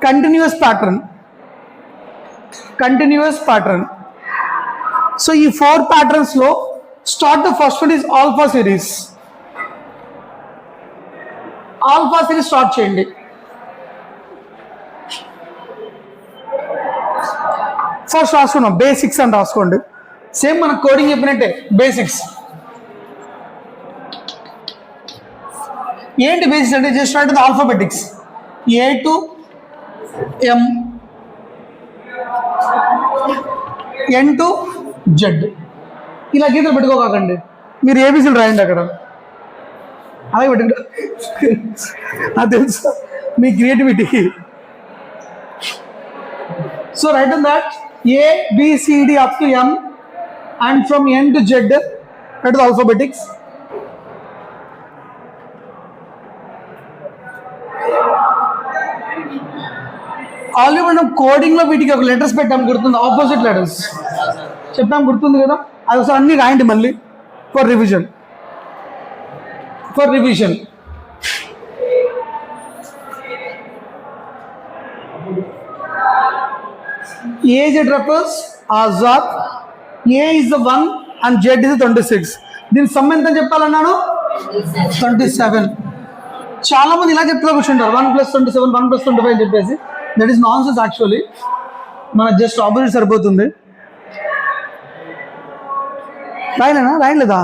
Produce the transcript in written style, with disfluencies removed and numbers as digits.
Continuous pattern. So ఈ 4 patterns లో start the first one is alpha series start చేయండి. First రాసుకున్నాం basics అని రాసుకోండి. సేమ్ మన కోడింగ్ చెప్పినట్టే బేసిక్స్. ఏంటి బేసిక్స్ అంటే just right the alphabetics A to M, N to Z. ఇలా గీతలు పెట్టుకోకండి, మీరు ఏబీసీలు రాయండి అక్కడ. అలాగే పెట్టుకుంటా నాకు తెలుసు మీ creativity. So right on that ABCD up to M and from N to Z, that is alphabetics. Already మనం కోడింగ్లో వీటికి ఒక లెటర్స్ పెట్టాము, గుర్తుంది? ఆపోజిట్ లెటర్స్ చెప్పాము, గుర్తుంది కదా? అది ఒకసారి అన్ని రాయండి మళ్ళీ for revision. A Z refers Azad. A is the 1 and Z is the 26. దీని సమ్ ఎంత చెప్పాలన్నాను? 27. చాలా మంది ఇలా చెప్తూ కూర్చుంటారు 1 + 27 1 + 25 అని చెప్పేసి. That is non sense actually. మన జస్ట్ ఆపోజిట్ సరిపోతుంది. రాయలేదా?